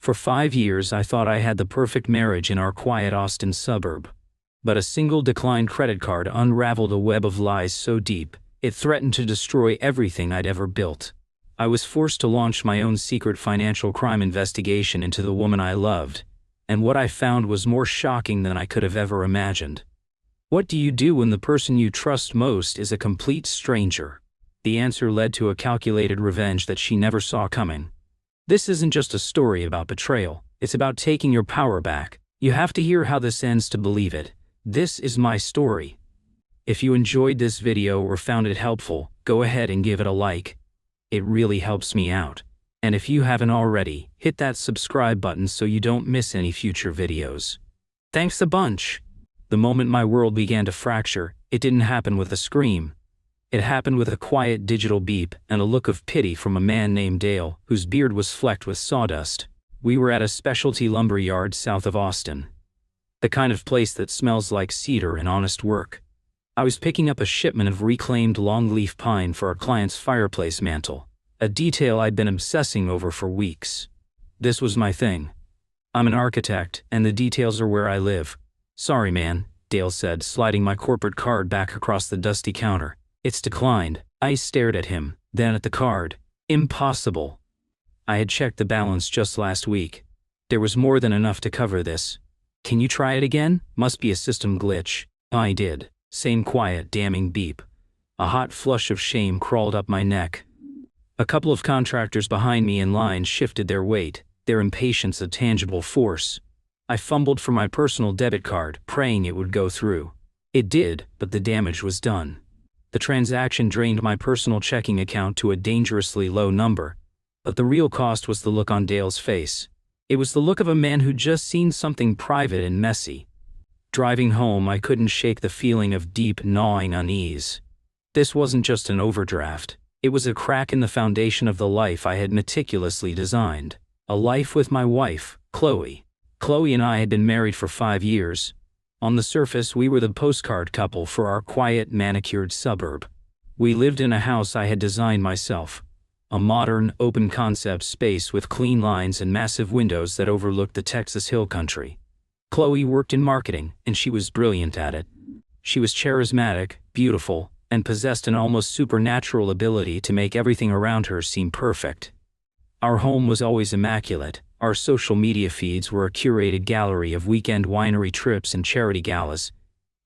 For 5 years I thought I had the perfect marriage in our quiet Austin suburb. But a single declined credit card unraveled a web of lies so deep, it threatened to destroy everything I'd ever built. I was forced to launch my own secret financial crime investigation into the woman I loved, and what I found was more shocking than I could have ever imagined. What do you do when the person you trust most is a complete stranger? The answer led to a calculated revenge that she never saw coming. This isn't just a story about betrayal, it's about taking your power back. You have to hear how this ends to believe it. This is my story. If you enjoyed this video or found it helpful, go ahead and give it a like. It really helps me out. And if you haven't already, hit that subscribe button so you don't miss any future videos. Thanks a bunch. The moment my world began to fracture, it didn't happen with a scream. It happened with a quiet digital beep and a look of pity from a man named Dale, whose beard was flecked with sawdust. We were at a specialty lumber yard south of Austin. The kind of place that smells like cedar and honest work. I was picking up a shipment of reclaimed longleaf pine for our client's fireplace mantel, a detail I'd been obsessing over for weeks. This was my thing. I'm an architect, and the details are where I live. Sorry man, Dale said, sliding my corporate card back across the dusty counter. It's declined. I stared at him, then at the card. Impossible. I had checked the balance just last week. There was more than enough to cover this. Can you try it again? Must be a system glitch. I did. Same quiet, damning beep. A hot flush of shame crawled up my neck. A couple of contractors behind me in line shifted their weight, their impatience a tangible force. I fumbled for my personal debit card, praying it would go through. It did, but the damage was done. The transaction drained my personal checking account to a dangerously low number, but the real cost was the look on Dale's face. It was the look of a man who'd just seen something private and messy. Driving home, I couldn't shake the feeling of deep, gnawing unease. This wasn't just an overdraft. It was a crack in the foundation of the life I had meticulously designed. A life with my wife, Chloe. Chloe and I had been married for 5 years. On the surface, we were the postcard couple for our quiet, manicured suburb. We lived in a house I had designed myself. A modern, open-concept space with clean lines and massive windows that overlooked the Texas hill country. Chloe worked in marketing, and she was brilliant at it. She was charismatic, beautiful, and possessed an almost supernatural ability to make everything around her seem perfect. Our home was always immaculate. Our social media feeds were a curated gallery of weekend winery trips and charity galas.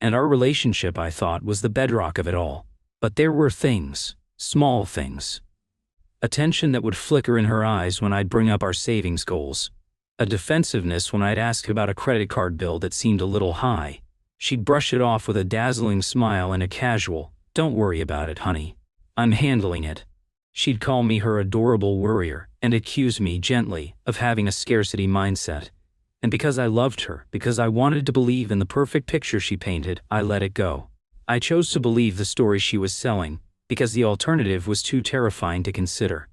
And our relationship, I thought, was the bedrock of it all. But there were things, small things. A tension that would flicker in her eyes when I'd bring up our savings goals. A defensiveness when I'd ask about a credit card bill that seemed a little high. She'd brush it off with a dazzling smile and a casual, "Don't worry about it, honey. I'm handling it." She'd call me her adorable worrier, and accuse me gently of having a scarcity mindset. And because I loved her, because I wanted to believe in the perfect picture she painted, I let it go. I chose to believe the story she was selling, because the alternative was too terrifying to consider.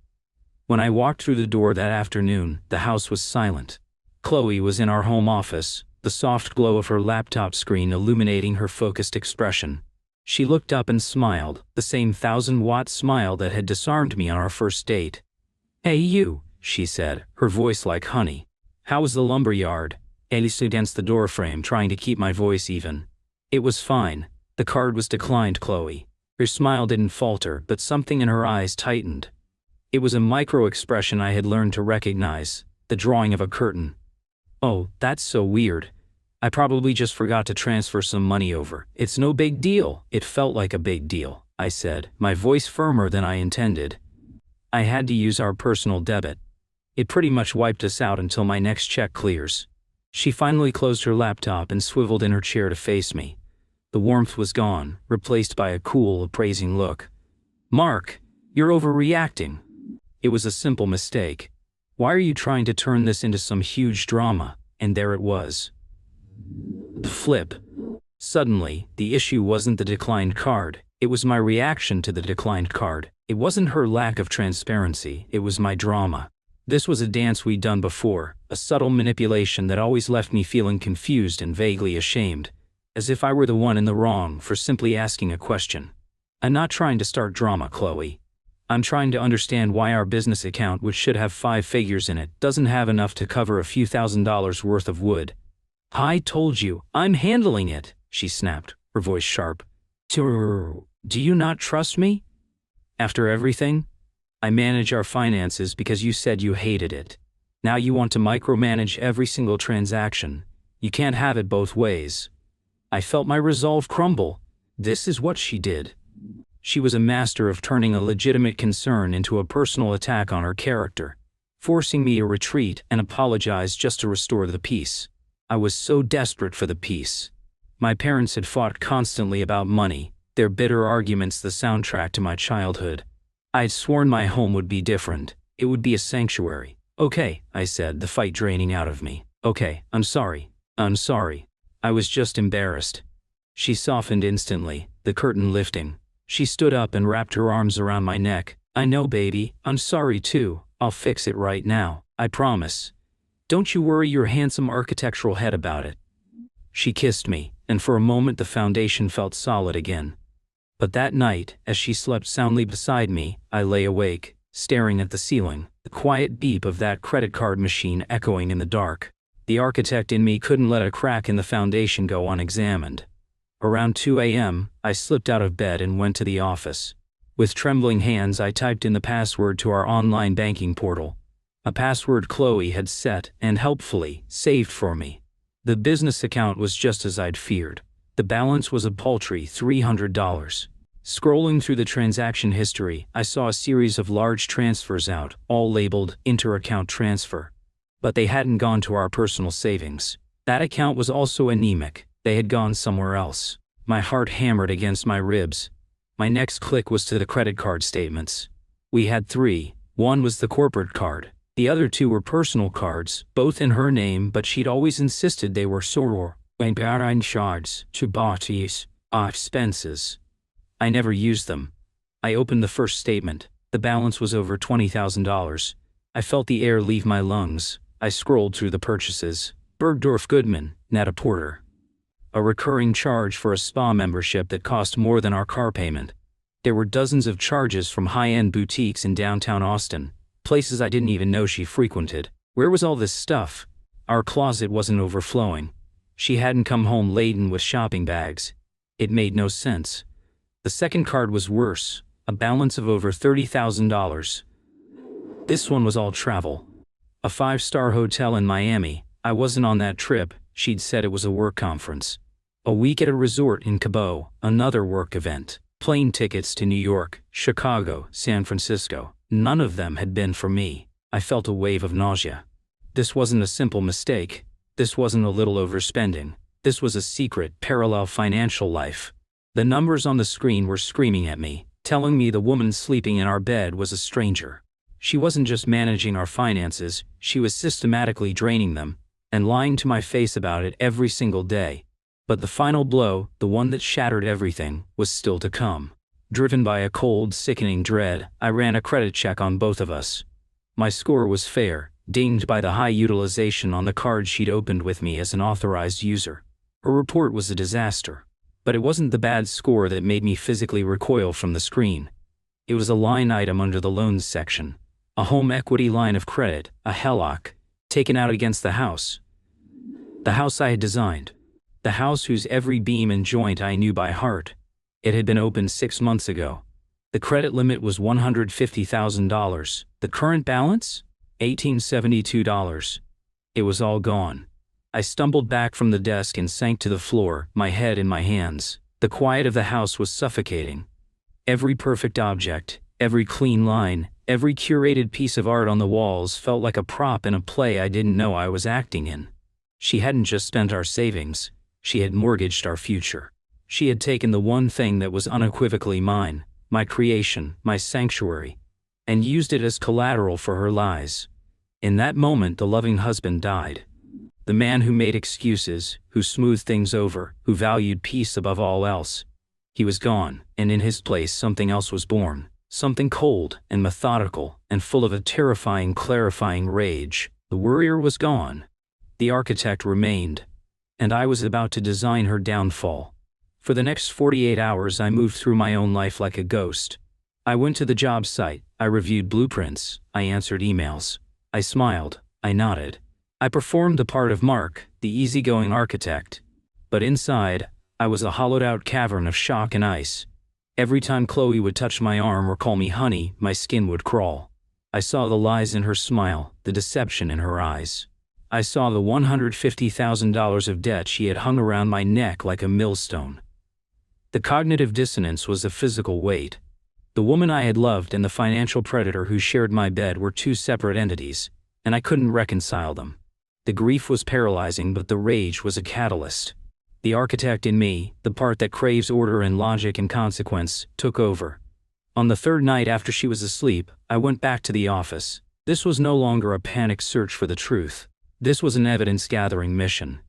When I walked through the door that afternoon, the house was silent. Chloe was in our home office, the soft glow of her laptop screen illuminating her focused expression. She looked up and smiled, the same 1,000-watt smile that had disarmed me on our first date. "Hey you," she said, her voice like honey. "How was the lumber yard?" I leaned against the doorframe, trying to keep my voice even. "It was fine. The card was declined, Chloe." Her smile didn't falter, but something in her eyes tightened. It was a micro-expression I had learned to recognize, the drawing of a curtain. "Oh, that's so weird. I probably just forgot to transfer some money over. It's no big deal." "It felt like a big deal," I said, my voice firmer than I intended. "I had to use our personal debit. It pretty much wiped us out until my next check clears." She finally closed her laptop and swiveled in her chair to face me. The warmth was gone, replaced by a cool, appraising look. "Mark, you're overreacting. It was a simple mistake. Why are you trying to turn this into some huge drama?" And there it was. Flip. Suddenly, the issue wasn't the declined card, it was my reaction to the declined card. It wasn't her lack of transparency, it was my drama. This was a dance we'd done before, a subtle manipulation that always left me feeling confused and vaguely ashamed, as if I were the one in the wrong for simply asking a question. "I'm not trying to start drama, Chloe. I'm trying to understand why our business account, which should have 5 figures in it, doesn't have enough to cover a few $1,000s worth of wood. I told you, I'm handling it, she snapped, her voice sharp. Do you not trust me? After everything? I manage our finances because you said you hated it. Now you want to micromanage every single transaction. You can't have it both ways. I felt my resolve crumble. This is what she did. She was a master of turning a legitimate concern into a personal attack on her character, forcing me to retreat and apologize just to restore the peace. I was so desperate for the peace. My parents had fought constantly about money, their bitter arguments the soundtrack to my childhood. I'd sworn my home would be different. It would be a sanctuary. Okay, I said, the fight draining out of me. Okay, I'm sorry. I'm sorry. I was just embarrassed. She softened instantly, the curtain lifting. She stood up and wrapped her arms around my neck. I know, baby, I'm sorry too. I'll fix it right now, I promise. Don't you worry your handsome architectural head about it. She kissed me, and for a moment the foundation felt solid again. But that night, as she slept soundly beside me, I lay awake, staring at the ceiling, the quiet beep of that credit card machine echoing in the dark. The architect in me couldn't let a crack in the foundation go unexamined. Around 2 a.m., I slipped out of bed and went to the office. With trembling hands, I typed in the password to our online banking portal, a password Chloe had set and helpfully saved for me. The business account was just as I'd feared. The balance was a paltry $300. Scrolling through the transaction history, I saw a series of large transfers out, all labeled inter-account transfer. But they hadn't gone to our personal savings. That account was also anemic. They had gone somewhere else. My heart hammered against my ribs. My next click was to the credit card statements. We had 3. One was the corporate card. The other 2 were personal cards, both in her name, but she'd always insisted they were soror. When in charge to bodies, expenses. I never used them. I opened the first statement. The balance was over $20,000. I felt the air leave my lungs. I scrolled through the purchases. Bergdorf Goodman, Net-a-Porter. A recurring charge for a spa membership that cost more than our car payment. There were dozens of charges from high-end boutiques in downtown Austin, places I didn't even know she frequented. Where was all this stuff? Our closet wasn't overflowing. She hadn't come home laden with shopping bags. It made no sense. The second card was worse, a balance of over $30,000. This one was all travel. A 5-star hotel in Miami. I wasn't on that trip, she'd said it was a work conference. A week at a resort in Cabo, another work event. Plane tickets to New York, Chicago, San Francisco. None of them had been for me. I felt a wave of nausea. This wasn't a simple mistake. This wasn't a little overspending. This was a secret, parallel financial life. The numbers on the screen were screaming at me, telling me the woman sleeping in our bed was a stranger. She wasn't just managing our finances, she was systematically draining them, and lying to my face about it every single day. But the final blow, the one that shattered everything, was still to come. Driven by a cold, sickening dread, I ran a credit check on both of us. My score was fair, dinged by the high utilization on the card she'd opened with me as an authorized user. Her report was a disaster. But it wasn't the bad score that made me physically recoil from the screen. It was a line item under the loans section. A home equity line of credit, a HELOC, taken out against the house. The house I had designed. The house whose every beam and joint I knew by heart. It had been opened 6 months ago. The credit limit was $150,000. The current balance? $1,872. It was all gone. I stumbled back from the desk and sank to the floor, my head in my hands. The quiet of the house was suffocating. Every perfect object, every clean line, every curated piece of art on the walls felt like a prop in a play I didn't know I was acting in. She hadn't just spent our savings, she had mortgaged our future. She had taken the one thing that was unequivocally mine, my creation, my sanctuary, and used it as collateral for her lies. In that moment, the loving husband died. The man who made excuses, who smoothed things over, who valued peace above all else. He was gone, and in his place something else was born. Something cold and methodical and full of a terrifying, clarifying rage. The worrier was gone. The architect remained. And I was about to design her downfall. For the next 48 hours I moved through my own life like a ghost. I went to the job site, I reviewed blueprints, I answered emails. I smiled, I nodded. I performed the part of Mark, the easygoing architect. But inside, I was a hollowed-out cavern of shock and ice. Every time Chloe would touch my arm or call me honey, my skin would crawl. I saw the lies in her smile, the deception in her eyes. I saw the $150,000 of debt she had hung around my neck like a millstone. The cognitive dissonance was a physical weight. The woman I had loved and the financial predator who shared my bed were two separate entities, and I couldn't reconcile them. The grief was paralyzing, but the rage was a catalyst. The architect in me, the part that craves order and logic and consequence, took over. On the third night after she was asleep, I went back to the office. This was no longer a panicked search for the truth. This was an evidence-gathering mission.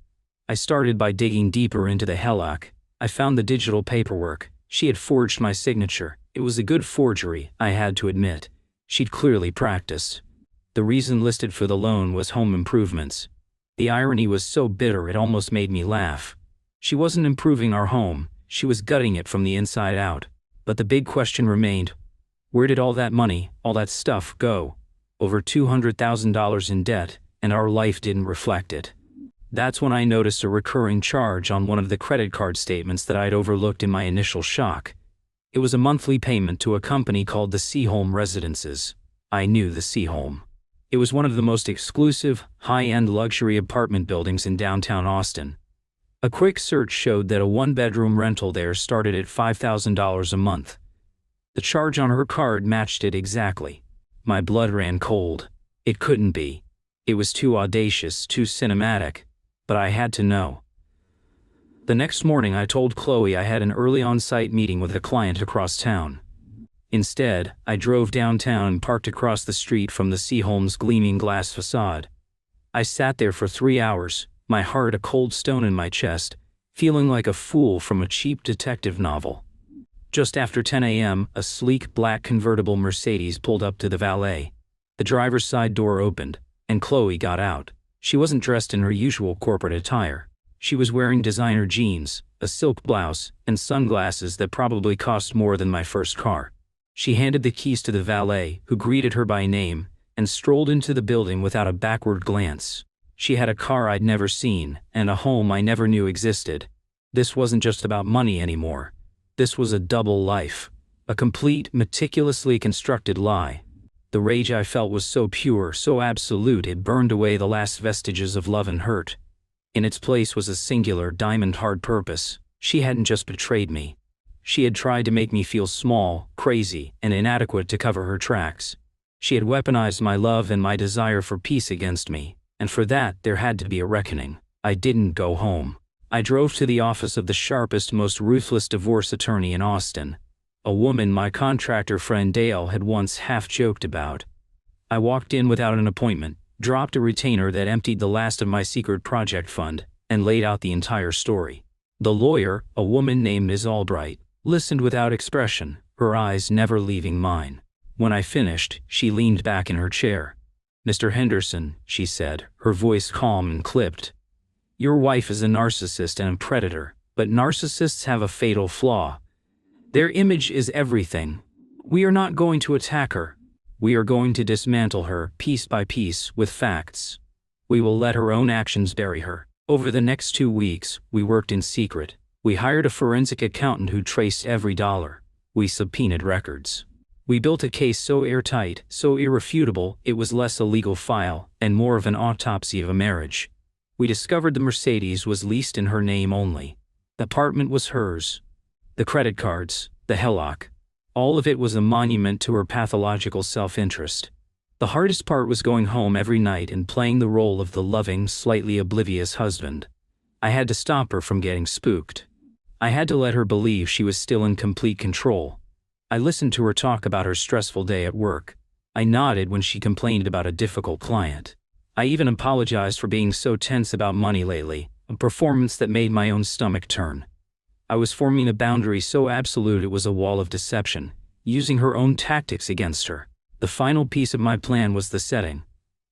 I started by digging deeper into the HELOC. I found the digital paperwork. She had forged my signature. It was a good forgery, I had to admit. She'd clearly practiced. The reason listed for the loan was home improvements. The irony was so bitter it almost made me laugh. She wasn't improving our home, she was gutting it from the inside out. But the big question remained, where did all that money, all that stuff, go? Over $200,000 in debt, and our life didn't reflect it. That's when I noticed a recurring charge on one of the credit card statements that I'd overlooked in my initial shock. It was a monthly payment to a company called the Seaholm Residences. I knew the Seaholm. It was one of the most exclusive, high-end luxury apartment buildings in downtown Austin. A quick search showed that a one-bedroom rental there started at $5,000 a month. The charge on her card matched it exactly. My blood ran cold. It couldn't be. It was too audacious, too cinematic. But I had to know. The next morning I told Chloe I had an early on-site meeting with a client across town. Instead, I drove downtown and parked across the street from the Seaholm's gleaming glass facade. I sat there for 3 hours, my heart a cold stone in my chest, feeling like a fool from a cheap detective novel. Just after 10 a.m., a sleek black convertible Mercedes pulled up to the valet. The driver's side door opened, and Chloe got out. She wasn't dressed in her usual corporate attire. She was wearing designer jeans, a silk blouse, and sunglasses that probably cost more than my first car. She handed the keys to the valet, who greeted her by name, and strolled into the building without a backward glance. She had a car I'd never seen, and a home I never knew existed. This wasn't just about money anymore. This was a double life. A complete, meticulously constructed lie. The rage I felt was so pure, so absolute, it burned away the last vestiges of love and hurt. In its place was a singular, diamond-hard purpose. She hadn't just betrayed me. She had tried to make me feel small, crazy, and inadequate to cover her tracks. She had weaponized my love and my desire for peace against me, and for that there had to be a reckoning. I didn't go home. I drove to the office of the sharpest, most ruthless divorce attorney in Austin. A woman my contractor friend Dale had once half-joked about. I walked in without an appointment, dropped a retainer that emptied the last of my secret project fund, and laid out the entire story. The lawyer, a woman named Ms. Albright, listened without expression, her eyes never leaving mine. When I finished, she leaned back in her chair. "Mr. Henderson," she said, her voice calm and clipped. "Your wife is a narcissist and a predator, but narcissists have a fatal flaw. Their image is everything. We are not going to attack her. We are going to dismantle her, piece by piece, with facts. We will let her own actions bury her." Over the next 2 weeks, we worked in secret. We hired a forensic accountant who traced every dollar. We subpoenaed records. We built a case so airtight, so irrefutable, it was less a legal file, and more of an autopsy of a marriage. We discovered the Mercedes was leased in her name only. The apartment was hers. The credit cards, the HELOC. All of it was a monument to her pathological self-interest. The hardest part was going home every night and playing the role of the loving, slightly oblivious husband. I had to stop her from getting spooked. I had to let her believe she was still in complete control. I listened to her talk about her stressful day at work. I nodded when she complained about a difficult client. I even apologized for being so tense about money lately, a performance that made my own stomach turn. I was forming a boundary so absolute it was a wall of deception, using her own tactics against her. The final piece of my plan was the setting.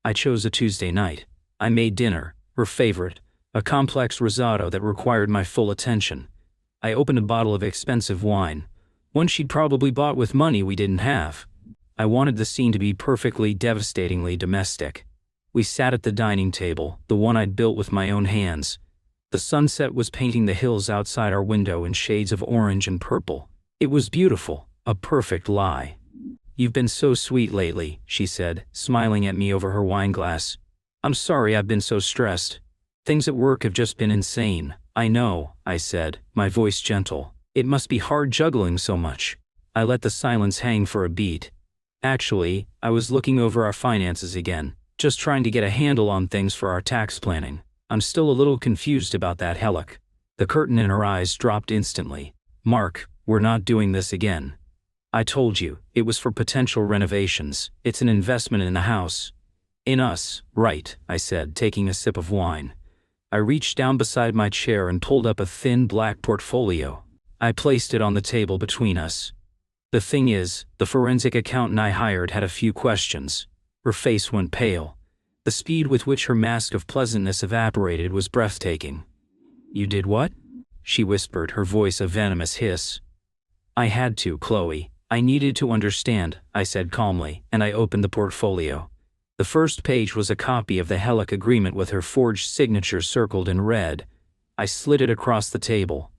I chose a Tuesday night. I made dinner, her favorite, a complex risotto that required my full attention. I opened a bottle of expensive wine, one she'd probably bought with money we didn't have. I wanted the scene to be perfectly, devastatingly domestic. We sat at the dining table, the one I'd built with my own hands. The sunset was painting the hills outside our window in shades of orange and purple. It was beautiful, a perfect lie. "You've been so sweet lately," she said, smiling at me over her wine glass. "I'm sorry I've been so stressed. Things at work have just been insane." "I know," I said, my voice gentle. "It must be hard juggling so much." I let the silence hang for a beat. "Actually, I was looking over our finances again, just trying to get a handle on things for our tax planning. I'm still a little confused about that HELOC." The curtain in her eyes dropped instantly. "Mark, we're not doing this again. I told you, it was for potential renovations. It's an investment in the house." "In us, right," I said, taking a sip of wine. I reached down beside my chair and pulled up a thin black portfolio. I placed it on the table between us. "The thing is, the forensic accountant I hired had a few questions." Her face went pale. The speed with which her mask of pleasantness evaporated was breathtaking. "You did what?" she whispered, her voice a venomous hiss. "I had to, Chloe. I needed to understand," I said calmly, and I opened the portfolio. The first page was a copy of the HELOC agreement with her forged signature circled in red. I slid it across the table.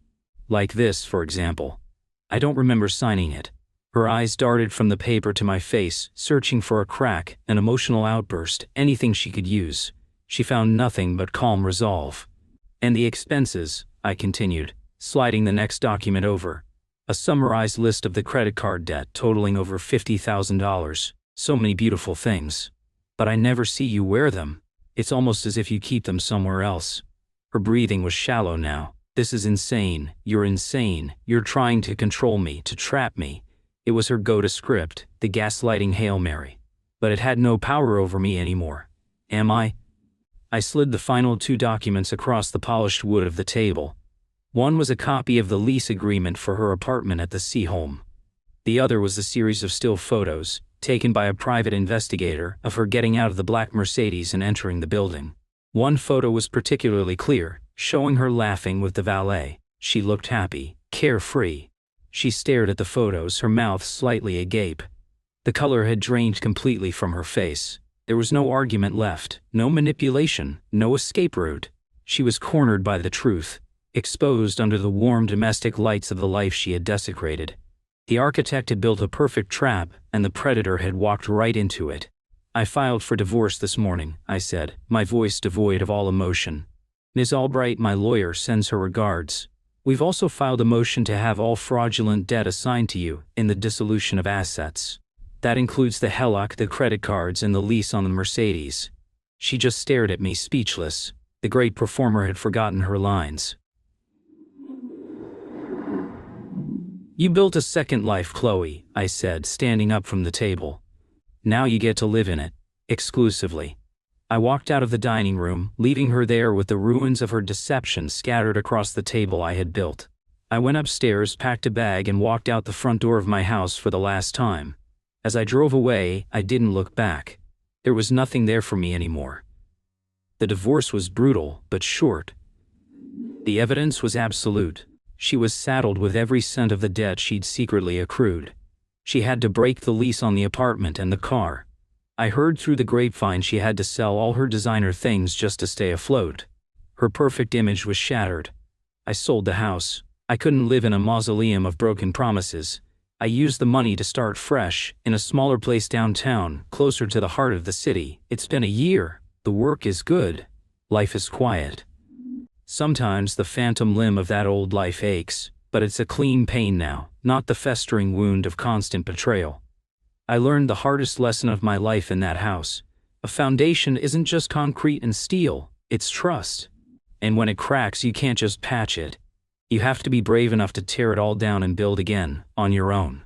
"Like this, for example." "I don't remember signing it." Her eyes darted from the paper to my face, searching for a crack, an emotional outburst, anything she could use. She found nothing but calm resolve. "And the expenses," I continued, sliding the next document over. A summarized list of the credit card debt totaling over $50,000. "So many beautiful things. But I never see you wear them. It's almost as if you keep them somewhere else." Her breathing was shallow now. "This is insane. You're insane. You're trying to control me, to trap me." It was her go-to script, the gaslighting Hail Mary. But it had no power over me anymore. "Am I?" I slid the final two documents across the polished wood of the table. One was a copy of the lease agreement for her apartment at the Sea Home. The other was a series of still photos, taken by a private investigator, of her getting out of the black Mercedes and entering the building. One photo was particularly clear, showing her laughing with the valet. She looked happy, carefree. She stared at the photos, her mouth slightly agape. The color had drained completely from her face. There was no argument left, no manipulation, no escape route. She was cornered by the truth, exposed under the warm domestic lights of the life she had desecrated. The architect had built a perfect trap, and the predator had walked right into it. "I filed for divorce this morning," I said, my voice devoid of all emotion. "Ms. Albright, my lawyer, sends her regards. We've also filed a motion to have all fraudulent debt assigned to you in the dissolution of assets. That includes the HELOC, the credit cards, and the lease on the Mercedes." She just stared at me, speechless. The great performer had forgotten her lines. "You built a second life, Chloe," I said, standing up from the table. "Now you get to live in it, exclusively." I walked out of the dining room, leaving her there with the ruins of her deception scattered across the table I had built. I went upstairs, packed a bag, and walked out the front door of my house for the last time. As I drove away, I didn't look back. There was nothing there for me anymore. The divorce was brutal, but short. The evidence was absolute. She was saddled with every cent of the debt she'd secretly accrued. She had to break the lease on the apartment and the car. I heard through the grapevine she had to sell all her designer things just to stay afloat. Her perfect image was shattered. I sold the house. I couldn't live in a mausoleum of broken promises. I used the money to start fresh, in a smaller place downtown, closer to the heart of the city. It's been a year. The work is good. Life is quiet. Sometimes the phantom limb of that old life aches, but it's a clean pain now, not the festering wound of constant betrayal. I learned the hardest lesson of my life in that house. A foundation isn't just concrete and steel, it's trust. And when it cracks, you can't just patch it. You have to be brave enough to tear it all down and build again, on your own.